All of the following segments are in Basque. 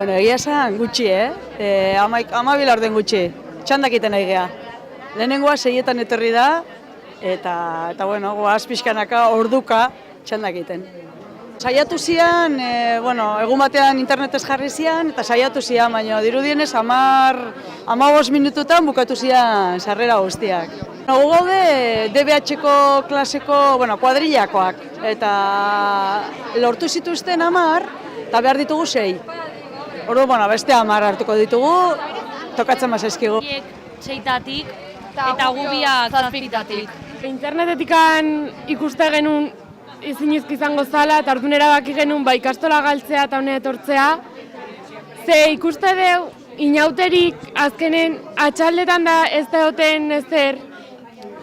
Bueno, egia esan gutxi, Amabil orden gutxi, txandak iten egea. Lehenengoa 6etan etorri da, eta bueno, goaz pixkanaka orduka txandak iten. Saiatu zian, egun batean internetez jarri zian, eta saiatu zian, baina dirudienez 15 minututan bukatu zian sarrera guztiak. Gu gaude DBH-ko klaseko kuadrillakoak, eta lortu zituzten 10, eta behar ditugu 6. Ordu, beste 10 hartuko ditugu, tokatzen bazaizkigu. 6tatik eta gubiak 7tatik. Internetetikan ikuste genuen ezinezko izango zala, eta orduan erabaki genuen ikastola galtzea eta hone etortzea. Ze ikuste deu, inauterik azkenen atxaldetan da ez da egoten ezer,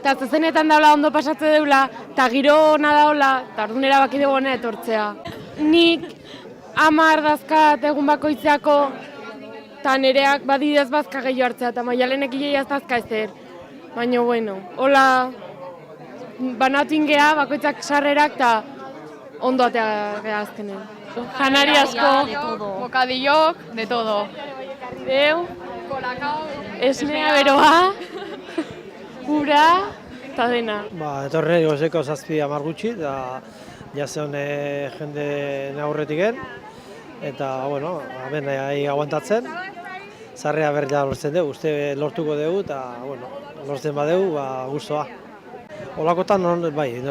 eta zezenetan daula ondo pasatze deula, eta giro ona daula, eta orduan erabaki dugu hone etortzea. Nik 10 dazkat egun bakoitzeako, eta nereak badidez bazka gehiago hartzea, eta Maialenek hilea ez dazka ezer. Baina, hola banatu ingea, bakoitzak sarrerak, eta ondo atea geha azkenen. Janari asko, bokadillok, de todo. Deu, esnea beroa, ura, eta dena. Etorri gozeko 7-10 gutxi, eta jazen jende neaurretik eta, hemen ahi aguantatzen. Zarrea berda lortzen dugu, uste lortuko dugu, eta, lortzen badegu, guztua. Olakotan,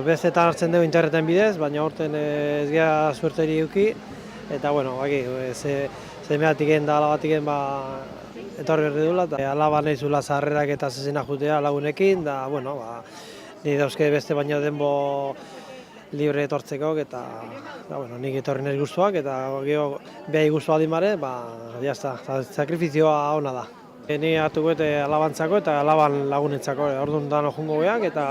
bezetan hartzen dugu interneten bidez, baina horten ez gara suerteri eduki, eta, zemeatik da alabatik etorri berdi dula, eta alaba nahi zula zarrerak eta zezena jutea lagunekin, da, ni dauzke beste baino denbo libre etortzeko, eta, nik etorri nahi guztuak, eta behai guztua dimare, jazta, sakrifizioa ona da. Ni hartuko eta alabantzako eta alaban lagunetzako, orduan dano jungo geak, eta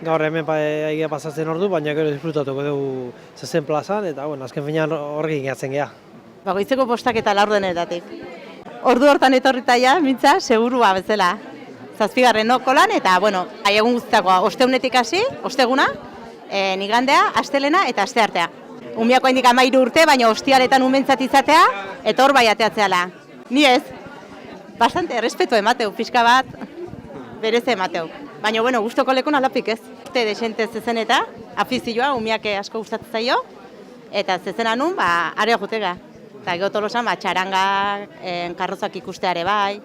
gaur hemen egia pasatzen ordu, baina gero disfrutatuko dugu zezen plazan, eta azken finean horrekin gehatzen geha. Bagoitzeko postak eta laurdenetatik. Ordu hortan etorrita ja, mintza, segurua bezala. 7. kolan, eta, egun guztiakoa, osteunetik hasi, osteguna, igandea, astelena eta asteartea. Umiako hendik 13 urte, baina ostialetan umentzat izatea, eta hor bai ateatzeala. Ni ez, bastante errespetu emateu, pixka bat, berez emateu. Baina, guztoko lekun alapik ez. Urte desente zezeneta, afizioa, umiake asko gustatzen zaio, eta zezena nun, area jutega. Eta geotolosan, txaranga, karrozak ikusteare bai,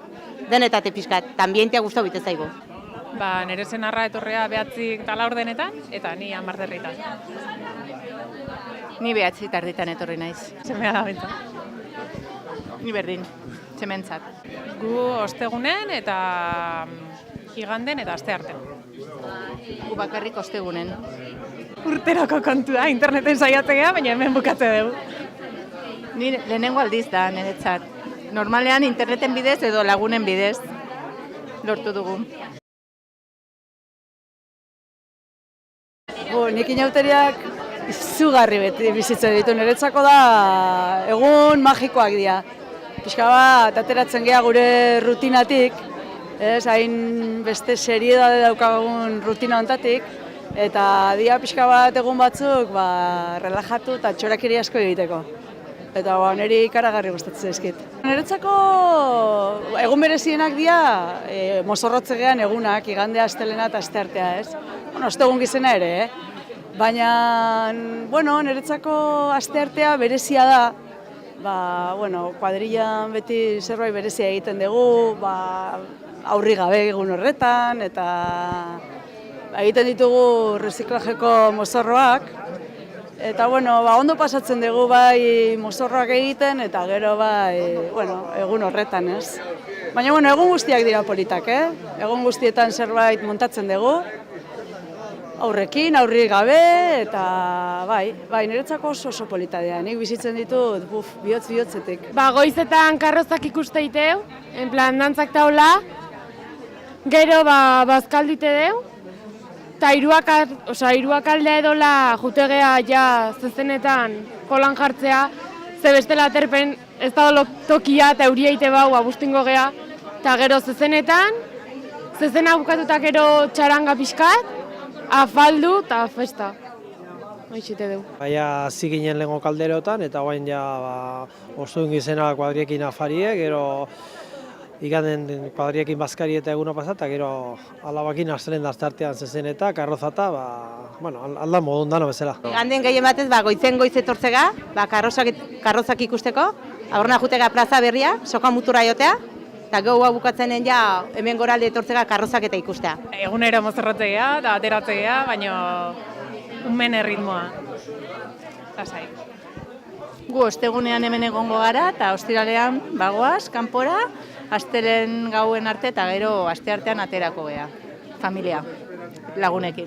denetatik pixkat, eta ambientia guztau bite zaigu. Nire senarra etorrea 9 eta 10 eta ni 10 Ni 9 tarditan etorri naiz. Semea da bintzen. Ni berdin, sementzat. Gu ostegunen eta iganden eta astearten. Gu bakarrik ostegunen. Urteroko kontua, interneten saiatzea, baina hemen bukatze dugu. Ni lehenengo aldiz da, niretzat. Normalean interneten bidez edo lagunen bidez lortu dugu. Nik inauteriak izugarri beti bizitzen ditu, niretzako da egun magikoak dira. Pixka bat ateratzen geha gure rutinatik, hain beste seriedade daukagun rutina honetatik, eta dia pixka bat egun batzuk relajatu eta txorakiri asko egiteko. Eta niri ikaragarri gustatzen zaizkit. Niretzako egun berezienak dira mozorrotzegean egunak, igandea, astelena eta asteartea, ez? Ostegun gizena ere, Baina, niretzako asteartea berezia da. Kuadrillan beti zerbait berezia egiten dugu, aurri gabe egun horretan, eta egiten ditugu reziklajeko mozorroak. Eta, ondo pasatzen dugu bai mozorroak egiten, eta gero egun horretan, ez? Baina, egun guztiak dira politak, Egun guztietan zerbait montatzen dugu. Aurrekin, aurri gabe, eta niretzako oso polita dira. Nik bizitzen ditut, bihotz-bihotzetik. Goizetan karrozak ikuste iteu, en plan dantzak taula, gero bazkaldite deu, eta hiruak aldea edola jutegea ja zezenetan kolan jartzea, ze bestela terpen ez da tokia eta euria ite bau abustingo geha, eta gero zezenetan, zezena bukatutak gero txaranga pixkat, afaldu eta festa. hoixite dugu. Baina hasi ginen lehenko kalderotan, eta guain ja oso ingizena kuadriekin afarie, gero iganen kuadriekin bazkari eta eguna pasata, gero alabakin astelen daztartean zezen eta karrozata, alda modun dano bezala. Iganden gehien batez, goiz etortzega, karrozak ikusteko, aurrena jutega plaza berria, soka mutura jotea, eta gaua bukatzenen ja hemen goralde etortzega karrozak eta ikustea. Egunero mozerrotzea eta ateratzea, baina unmen erritmoa. Lasai. Gu ostegunean hemen egongo gara eta ostiralean bagoaz, kanpora, astelen gauen arte eta gero asteartean aterako gea, familia, lagunekin.